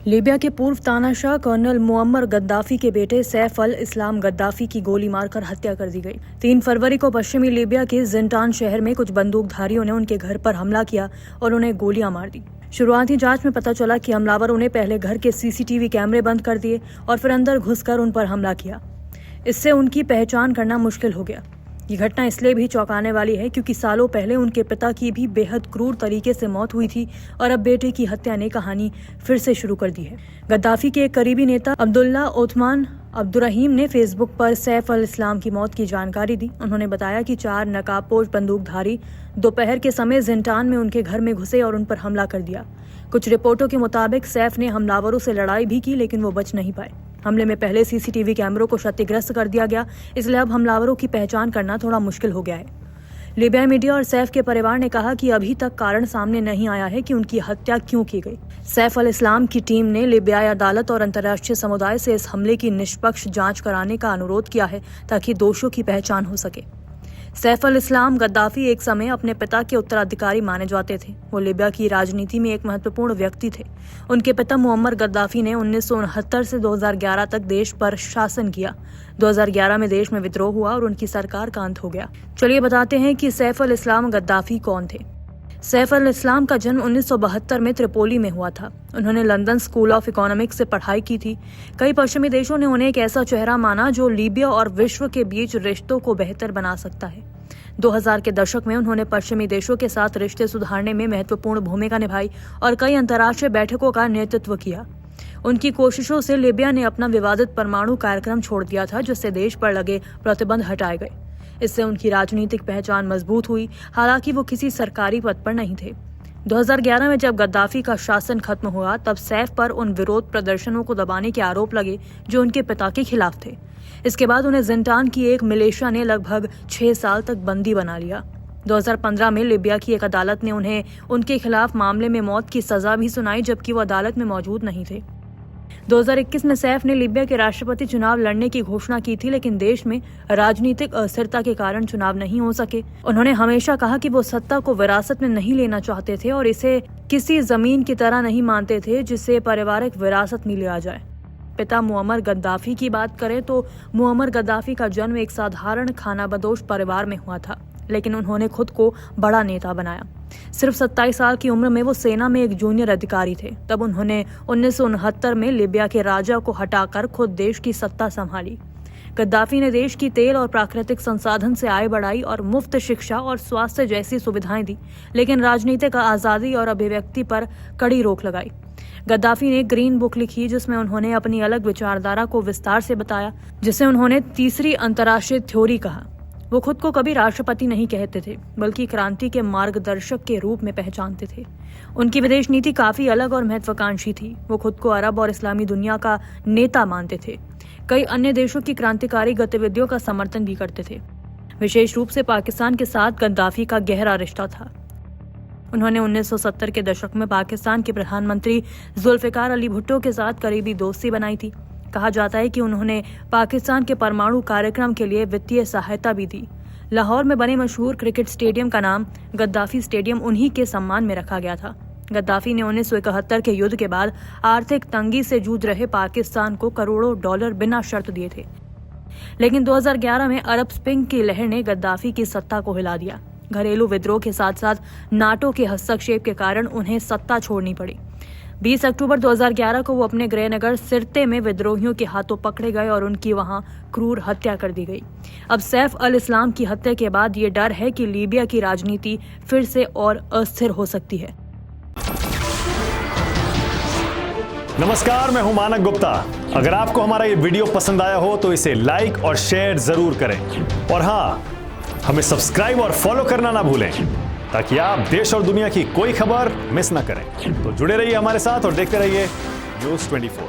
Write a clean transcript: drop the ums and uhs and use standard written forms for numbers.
Libya के पूर्व तानाशाह कर्नल मुअम्मर गद्दाफी के बेटे सैफ अल इस्लाम गद्दाफी की गोली मारकर हत्या कर दी गई। 3 फरवरी को पश्चिमी लीबिया के जिंटान शहर में कुछ बंदूकधारियों ने उनके घर पर हमला किया और उन्हें गोलियां मार दी। शुरुआती जांच में पता चला कि हमलावरों ने पहले घर के सीसीटीवी कैमरे बंद कर दिए और फिर अंदर घुसकर उन पर हमला किया। इससे उनकी पहचान करना मुश्किल हो गया। ये घटना इसलिए भी चौंकाने वाली है क्योंकि सालों पहले उनके पिता की भी बेहद क्रूर तरीके से मौत हुई थी और अब बेटे की हत्या ने कहानी फिर से शुरू कर दी है। गद्दाफी के एक करीबी नेता अब्दुल्ला ओथमान अब्दुर्रहीम ने फेसबुक पर सैफ अल इस्लाम की मौत की जानकारी दी। उन्होंने बताया कि 4 नकाबपोश बंदूकधारी दोपहर के समय जिंटान में उनके घर में घुसे और उन पर हमला कर दिया। कुछ रिपोर्टों के मुताबिक सैफ ने हमलावरों से लड़ाई भी की, लेकिन वो बच नहीं पाए। हमले में पहले सीसीटीवी कैमरों को क्षतिग्रस्त कर दिया गया, इसलिए अब हमलावरों की पहचान करना थोड़ा मुश्किल हो गया है। लीबिया मीडिया और सैफ के परिवार ने कहा कि अभी तक कारण सामने नहीं आया है कि उनकी हत्या क्यों की गई। सैफ अल इस्लाम की टीम ने लीबियाई अदालत और अंतर्राष्ट्रीय समुदाय से इस हमले की निष्पक्ष जांच कराने का अनुरोध किया है ताकि दोषियों की पहचान हो सके। सैफ अल इस्लाम गद्दाफी एक समय अपने पिता के उत्तराधिकारी माने जाते थे। वो लीबिया की राजनीति में एक महत्वपूर्ण व्यक्ति थे। उनके पिता मुअम्मर गद्दाफी ने 1969 से 2011 तक देश पर शासन किया। 2011 में देश में विद्रोह हुआ और उनकी सरकार का अंत हो गया। चलिए बताते हैं कि सैफ अल इस्लाम गद्दाफी कौन थे। सैफ अल इस्लाम का जन्म 1972 में त्रिपोली में हुआ था। उन्होंने लंदन स्कूल ऑफ इकोनॉमिक्स से पढ़ाई की थी। कई पश्चिमी देशों ने उन्हें एक ऐसा चेहरा माना जो लीबिया और विश्व के बीच रिश्तों को बेहतर बना सकता है। 2000 के दशक में उन्होंने पश्चिमी देशों के साथ रिश्ते सुधारने में महत्वपूर्ण भूमिका निभाई और कई अंतर्राष्ट्रीय बैठकों का नेतृत्व किया। उनकी कोशिशों से लीबिया ने अपना विवादित परमाणु कार्यक्रम छोड़ दिया था, जिससे देश पर लगे प्रतिबंध हटाए गए। इससे उनकी राजनीतिक पहचान मजबूत हुई, हालांकि वो किसी सरकारी पद पर नहीं थे। 2011 में जब गद्दाफी का शासन खत्म हुआ, तब सैफ पर उन विरोध प्रदर्शनों को दबाने के आरोप लगे जो उनके पिता के खिलाफ थे। इसके बाद उन्हें जिंटान की एक मिलिशिया ने लगभग 6 साल तक बंदी बना लिया। 2015 में लीबिया की एक अदालत ने उन्हें उनके खिलाफ मामले में मौत की सजा भी सुनाई, जबकि वो अदालत में मौजूद नहीं थे। 2021 में सैफ ने लीबिया के राष्ट्रपति चुनाव लड़ने की घोषणा की थी, लेकिन देश में राजनीतिक अस्थिरता के कारण चुनाव नहीं हो सके। उन्होंने हमेशा कहा कि वो सत्ता को विरासत में नहीं लेना चाहते थे और इसे किसी जमीन की तरह नहीं मानते थे जिसे पारिवारिक विरासत में लिया जाए। पिता मुअम्मर गद्दाफी की बात करें तो मुअम्मर गद्दाफी का जन्म एक साधारण खानाबदोश परिवार में हुआ था, लेकिन उन्होंने खुद को बड़ा नेता बनाया। सिर्फ 27 साल की उम्र में वो सेना में एक जूनियर अधिकारी थे। तब उन्होंने 1969 में लीबिया के राजा को हटाकर खुद देश की सत्ता संभाली। गद्दाफी ने देश की तेल और प्राकृतिक संसाधन से आय बढ़ाई और मुफ्त शिक्षा और स्वास्थ्य जैसी सुविधाएं दी, लेकिन राजनीतिक आजादी और अभिव्यक्ति पर कड़ी रोक लगाई। गद्दाफी ने ग्रीन बुक लिखी, जिसमें उन्होंने अपनी अलग विचारधारा को विस्तार से बताया, जिसे उन्होंने तीसरी अंतर्राष्ट्रीय थ्योरी कहा। वो खुद को कभी राष्ट्रपति नहीं कहते थे, बल्कि क्रांति के मार्गदर्शक के रूप में पहचानते थे। उनकी विदेश नीति काफी अलग और महत्वाकांक्षी थी। वो खुद को अरब और इस्लामी दुनिया का नेता मानते थे। कई अन्य देशों की क्रांतिकारी गतिविधियों का समर्थन भी करते थे। विशेष रूप से पाकिस्तान के साथ गद्दाफी का गहरा रिश्ता था। उन्होंने 1970 के दशक में पाकिस्तान के प्रधानमंत्री जुल्फिकार अली भुट्टो के साथ करीबी दोस्ती बनाई थी। कहा जाता है कि उन्होंने पाकिस्तान के परमाणु कार्यक्रम के लिए वित्तीय सहायता भी दी। लाहौर में बने मशहूर क्रिकेट स्टेडियम का नाम गद्दाफी स्टेडियम उन्हीं के सम्मान में रखा गया था। गद्दाफी ने 1971 के युद्ध के बाद आर्थिक तंगी से जूझ रहे पाकिस्तान को करोड़ों डॉलर बिना शर्त दिए थे, लेकिन 2011 में अरब स्प्रिंग की लहर ने गद्दाफी की सत्ता को हिला दिया। घरेलू विद्रोह के साथ साथ नाटो के हस्तक्षेप के कारण उन्हें सत्ता छोड़नी पड़ी। 20 अक्टूबर 2011 को वो अपने गृहनगर सिरते में विद्रोहियों के हाथों पकड़े गए और उनकी वहां क्रूर हत्या कर दी गई। अब सैफ अल इस्लाम की हत्या के बाद ये डर है कि लीबिया की राजनीति फिर से और अस्थिर हो सकती है। नमस्कार, मैं हूं मानक गुप्ता। अगर आपको हमारा ये वीडियो पसंद आया हो तो इसे लाइक और शेयर जरूर करें, और हाँ, हमें सब्सक्राइब और फॉलो करना ना भूलें ताकि आप देश और दुनिया की कोई खबर मिस ना करें। तो जुड़े रहिए हमारे साथ और देखते रहिए न्यूज़ 24।